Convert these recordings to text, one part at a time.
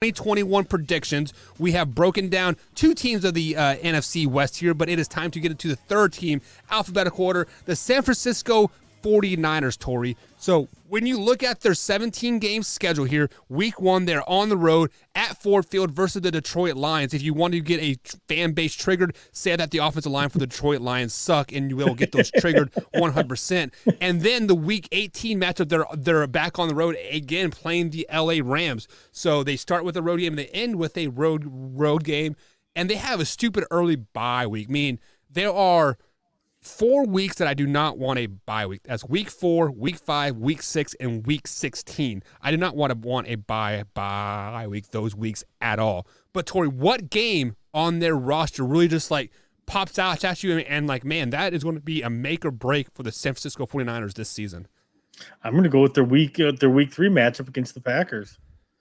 2021 predictions. We have broken down two teams of the NFC West here, but it is time to get into the third team, alphabetical order, the San Francisco 49ers, Tori. So when you look at their 17-game schedule here, week one, they're on the road at Ford Field versus the Detroit Lions. If you want to get a fan base triggered, say that the offensive line for the Detroit Lions suck, and you will get those triggered 100%. And then the week 18 matchup, they're back on the road again playing the LA Rams. So they start with a road game, and they end with a road game, and they have a stupid early bye week. I mean, there are 4 weeks that I do not want a bye week. That's week 4, week 5, week 6, and week 16. I do not want a bye week those weeks at all. But Tori, what game on their roster really just like pops out at you and like, man, that is going to be a make or break for the San Francisco 49ers this season? I'm going to go with their week 3 matchup against the Packers.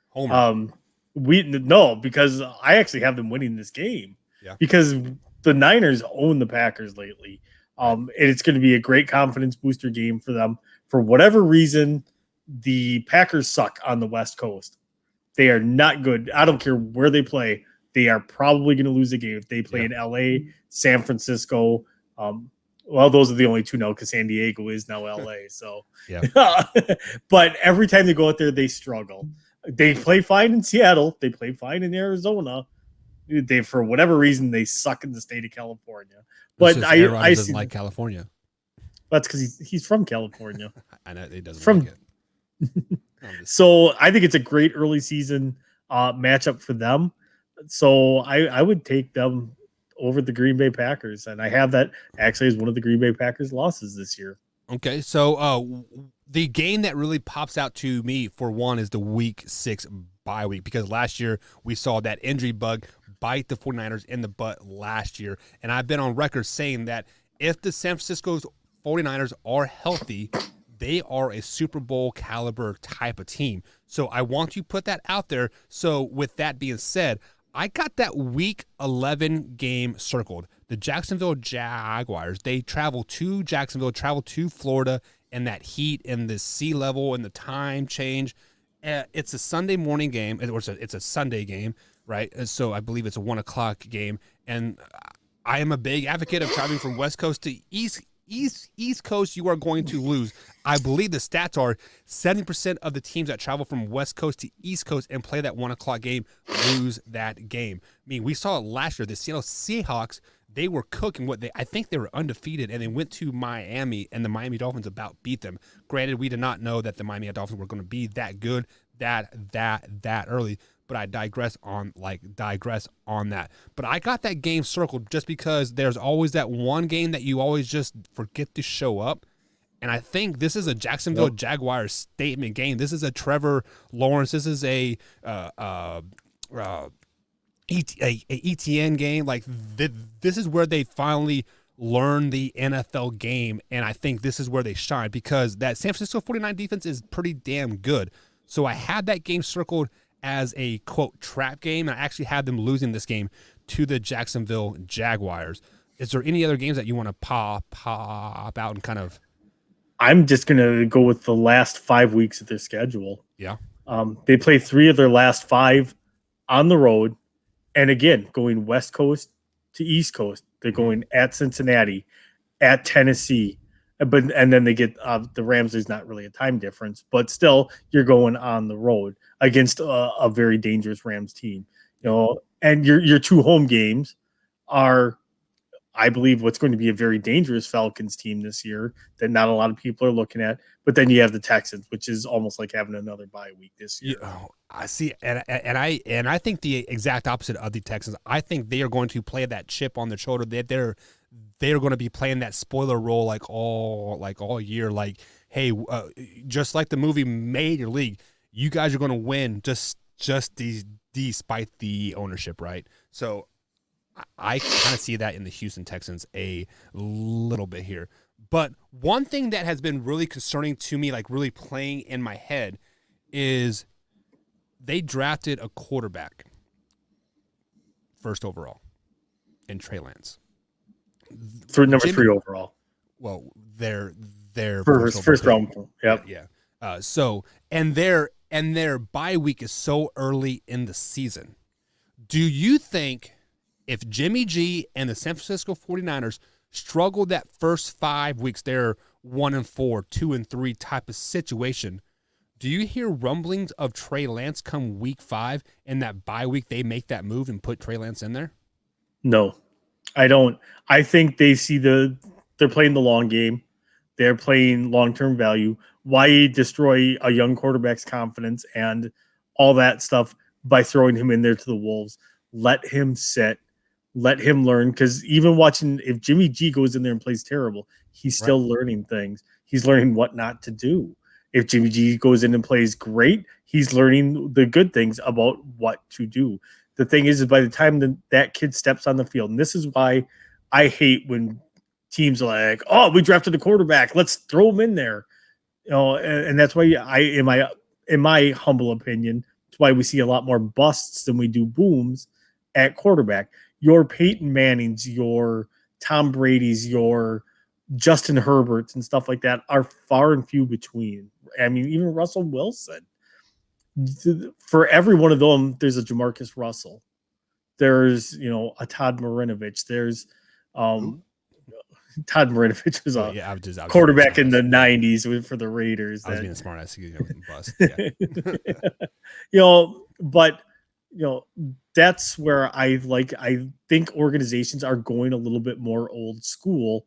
Homer. Because I actually have them winning this game. Yeah. Because the Niners own the Packers lately. And it's going to be a great confidence booster game for them. For whatever reason, the Packers suck on the West Coast. They are not good. I don't care where they play. They are probably going to lose the game if they play in LA, San Francisco. Those are the only two now because San Diego is now LA. So, yeah. But every time they go out there, they struggle. They play fine in Seattle. They play fine in Arizona. For whatever reason, they suck in the state of California. But I doesn't like California. That's because he's from California. I know he doesn't like it. So I think it's a great early season matchup for them. So I would take them over the Green Bay Packers, and I have that actually as one of the Green Bay Packers losses this year. Okay, so the game that really pops out to me for one is the Week 6 bye week, because last year we saw that injury bug bite the 49ers in the butt last year. And I've been on record saying that if the San Francisco 49ers are healthy, they are a Super Bowl caliber type of team. So I want to put that out there. So with that being said, I got that Week 11 game circled. The Jacksonville Jaguars, they travel to Jacksonville, travel to Florida, and that heat and the sea level and the time change. It's a Sunday morning game, or it's a Sunday game, right? So I believe it's a 1:00 game. And I am a big advocate of traveling from West Coast to East Coast. You are going to lose. I believe the stats are 70% of the teams that travel from West Coast to East Coast and play that 1:00 game lose that game. I mean, we saw it last year. The Seattle Seahawks, they were cooking I think they were undefeated, and they went to Miami, and the Miami Dolphins about beat them. Granted, we did not know that the Miami Dolphins were going to be that good that early, but I digress on that. But I got that game circled just because there's always that one game that you always just forget to show up. And I think this is a Jacksonville Jaguars statement game. This is a Trevor Lawrence. This is a ETN game. Like this is where they finally learn the NFL game, and I think this is where they shine because that San Francisco 49 defense is pretty damn good. So I had that game circled as a, quote, trap game, and I actually had them losing this game to the Jacksonville Jaguars. Is there any other games that you want to pop out and kind of? I'm just going to go with the last 5 weeks of their schedule. Yeah. They play 3 of their last 5 on the road. And again, going West Coast to East Coast. They're going at Cincinnati, at Tennessee. And then they get the Rams. There's not really a time difference, but still you're going on the road against a very dangerous Rams team, and your 2 home games are, I believe, what's going to be a very dangerous Falcons team this year that not a lot of people are looking at. But then you have the Texans, which is almost like having another bye week this year. I see, and I think the exact opposite of the Texans. I think they are going to play that chip on their shoulder. They are going to be playing that spoiler role like all year. Like, hey, just like the movie Major League, you guys are going to win just despite the ownership, right? So I kind of see that in the Houston Texans a little bit here. But one thing that has been really concerning to me, like really playing in my head, is they drafted a quarterback first overall in Trey Lance. For number 3 overall. Well, their first round. Yep. Yeah. So, and they're and their bye week is so early in the season. Do you think if Jimmy G and the San Francisco 49ers struggle that first 5 weeks, they're 1-4, 2-3 type of situation, do you hear rumblings of Trey Lance come week 5 and that bye week they make that move and put Trey Lance in there? No, I don't. I think they see they're playing the long game. They're playing long-term value. Why destroy a young quarterback's confidence and all that stuff by throwing him in there to the Wolves? Let him sit. Let him learn. Because even watching, if Jimmy G goes in there and plays terrible, he's still learning things. He's learning what not to do. If Jimmy G goes in and plays great, he's learning the good things about what to do. The thing is by the time that kid steps on the field, and this is why I hate when teams are like, oh, we drafted a quarterback, let's throw him in there. And that's why in my humble opinion, it's why we see a lot more busts than we do booms at quarterback. Your Peyton Mannings, your Tom Brady's, your Justin Herberts and stuff like that are far and few between. I mean, even Russell Wilson. For every one of them, there's a Jamarcus Russell. There's, a Todd Marinovich. There's Todd Marinovich was a quarterback in the 90s for the Raiders. I was being smart ass, bust. Yeah. But that's where I think organizations are going a little bit more old school,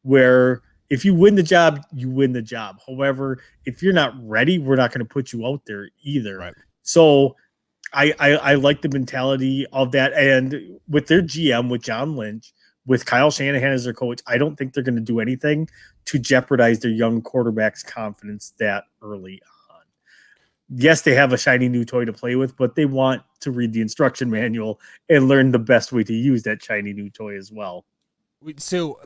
where if you win the job, you win the job. However, if you're not ready, we're not going to put you out there either. Right. So I like the mentality of that. And with their GM, with John Lynch, with Kyle Shanahan as their coach, I don't think they're going to do anything to jeopardize their young quarterback's confidence that early on. Yes, they have a shiny new toy to play with, but they want to read the instruction manual and learn the best way to use that shiny new toy as well. So,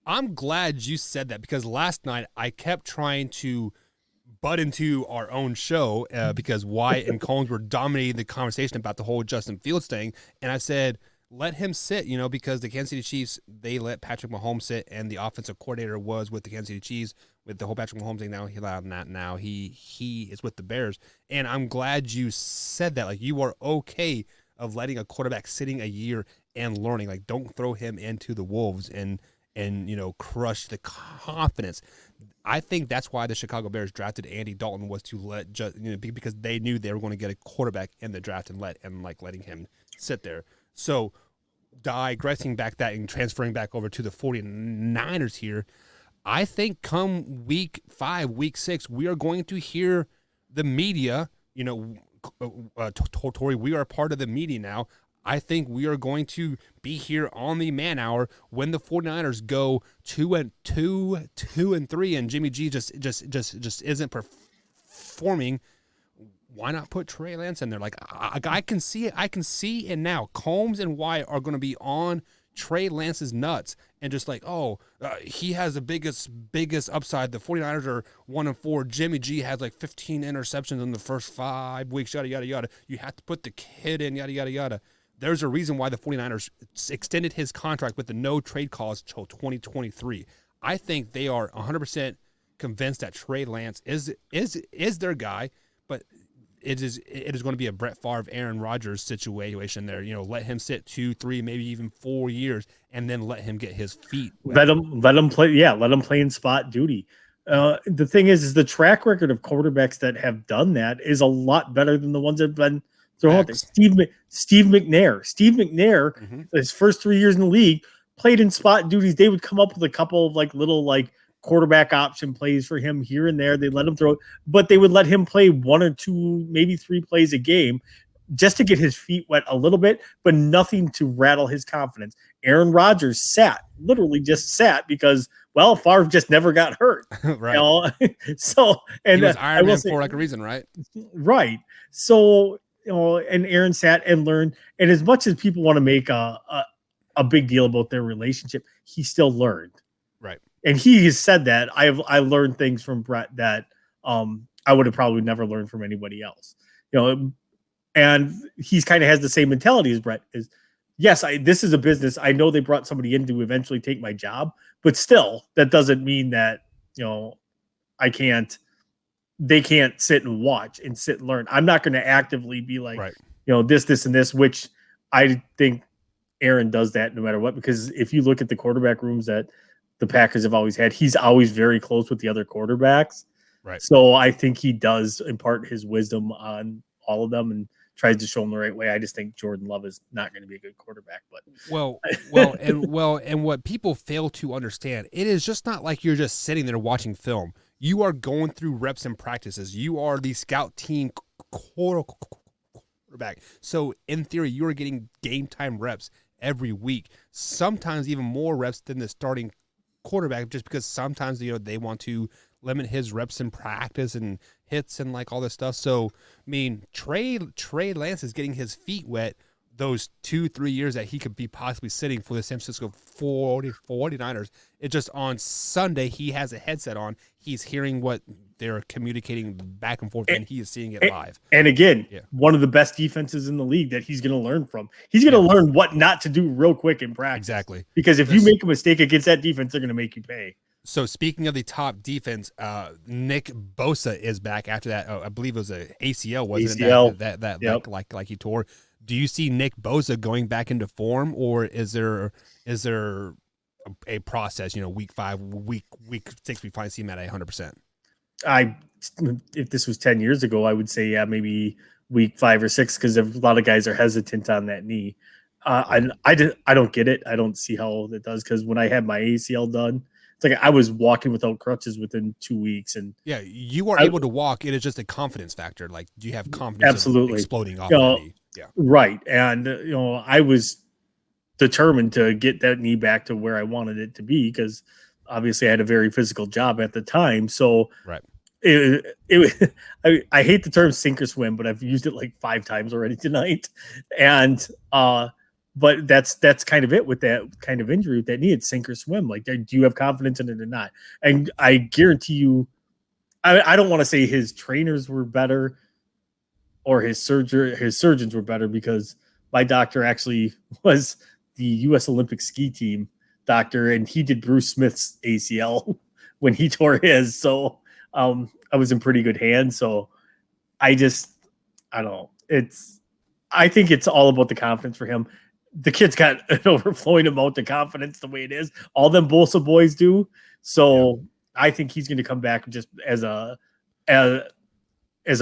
I'm glad you said that, because last night I kept trying to butt into our own show because Wyatt and Combs were dominating the conversation about the whole Justin Fields thing. And I said, let him sit, because the Kansas City Chiefs, they let Patrick Mahomes sit, and the offensive coordinator was with the Kansas City Chiefs with the whole Patrick Mahomes thing. Now he is with the Bears. And I'm glad you said that. You are okay of letting a quarterback sitting a year and learning. Don't throw him into the Wolves and crush the confidence. I think that's why the Chicago Bears drafted Andy Dalton, was to let because they knew they were going to get a quarterback in the draft and letting him sit there. So digressing back that and transferring back over to the 49ers here, I think come week 5, week 6, we are going to hear the media, Tori, we are part of the media now. I think we are going to be here on the man hour when the 49ers go 2-2, 2-3, and Jimmy G just isn't performing. Why not put Trey Lance in there? I can see it. I can see it now. Combs and Wyatt are going to be on Trey Lance's nuts and just he has the biggest upside. The 49ers are 1-4. Jimmy G has 15 interceptions in the first 5 weeks, yada, yada, yada. You have to put the kid in, yada, yada, yada. There's a reason why the 49ers extended his contract with the no trade clause till 2023. I think they are 100% convinced that Trey Lance is their guy, but it is going to be a Brett Favre, Aaron Rodgers situation there. Let him sit 2, 3, maybe even 4 years, and then let him get his feet wet. Let him play. Yeah, let him play in spot duty. The thing is the track record of quarterbacks that have done that is a lot better than the ones that have been thrown out there. Steve McNair. His first 3 years in the league, played in spot duties. They would come up with a couple of little quarterback option plays for him here and there. They let him throw, but they would let him play 1 or 2, maybe 3 plays a game just to get his feet wet a little bit, but nothing to rattle his confidence. Aaron Rodgers literally just sat because, Favre just never got hurt. Right. So, and he was Iron Man for a reason, right? Right. So, and Aaron sat and learned. And as much as people want to make a big deal about their relationship, he still learned. Right. And he has said that I learned things from Brett that I would have probably never learned from anybody else. And he's kind of has the same mentality as Brett is. Yes, this is a business. I know they brought somebody in to eventually take my job, but still, that doesn't mean that I can't they can't sit and watch and sit and learn. I'm not going to actively be like, Right. this, and this, which I think Aaron does that no matter what, because if you look at the quarterback rooms that the Packers have always had, he's always very close with the other quarterbacks. Right. So I think he does impart his wisdom on all of them and tries to show them the right way. I just think Jordan Love is not going to be a good quarterback. But and what people fail to understand, it is just not like you're just sitting there watching film. You are going through reps and practices. You are the scout team quarterback. So in theory, you are getting game time reps every week. Sometimes even more reps than the starting quarterback, just because sometimes they want to limit his reps in practice and hits and like all this stuff. So I mean, Trey Lance is getting his feet wet those 2-3 years that he could be possibly sitting for the San Francisco 49ers. It's just on Sunday he has a headset on. He's hearing what they're communicating back and forth, and he is seeing it live. And again, one of the best defenses in the league that he's going to learn from. He's going to learn what not to do real quick in practice. Exactly. Because if you make a mistake against that defense, they're going to make you pay. So speaking of the top defense, Nick Bosa is back after that. I believe it was a ACL, wasn't ACL. it? That like he tore. Do you see Nick Bosa going back into form, or is there a process? Week 5, week 6, we finally see him at 100%. If this was 10 years ago, I would say maybe week 5 or 6, because a lot of guys are hesitant on that knee. And I don't get it. I don't see how that does, because when I had my ACL done, it's like I was walking without crutches within 2 weeks. And you are able to walk. It is just a confidence factor. Like, do you have confidence? Absolutely. Of exploding off the knee? Yeah, right. And I was determined to get that knee back to where I wanted it to be, because obviously I had a very physical job at the time. So right. I hate the term sink or swim, but I've used it like 5 times already tonight. And but that's kind of it with that kind of injury, with that knee. It's sink or swim. Like, do you have confidence in it or not? And I guarantee you, I don't want to say his trainers were better or his surgeons were better, because my doctor actually was the U.S. Olympic ski team doctor, and he did Bruce Smith's ACL when he tore his. So I was in pretty good hands. So I don't know. I think it's all about the confidence for him. The kid's got an overflowing amount of confidence the way it is. All them Bosa boys do. So I think he's going to come back just as a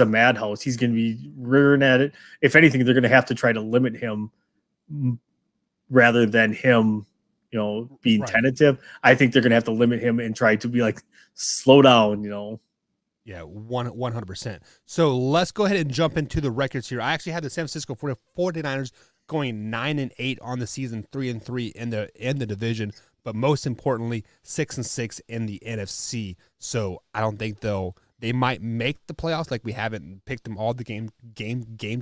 madhouse. He's going to be rearing at it. If anything, they're going to have to try to limit him rather than him, being tentative. I think they're going to have to limit him and try to be like, slow down, Yeah, 100%. So let's go ahead and jump into the records here. I actually had the San Francisco 49ers going 9-8 on the season, 3-3 in the division, but most importantly, 6-6 in the NFC. So I don't think they might make the playoffs. Like, we haven't picked them all the games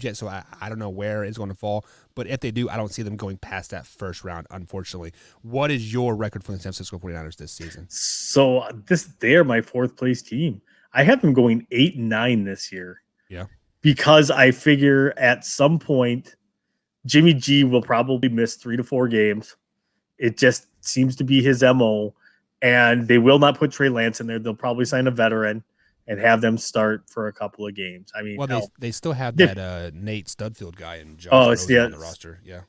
yet, so I don't know where it's going to fall. But if they do, I don't see them going past that first round, unfortunately. What is your record for the San Francisco 49ers this season? So they're my 4th place team. I have them going 8-9 this year. Yeah. Because I figure at some point Jimmy G will probably miss 3 to 4 games. It just seems to be his MO. And they will not put Trey Lance in there. They'll probably sign a veteran and have them start for a couple of games. I mean, well, they still have that Nate Studfield guy and Josh Rosen on the roster. Yeah.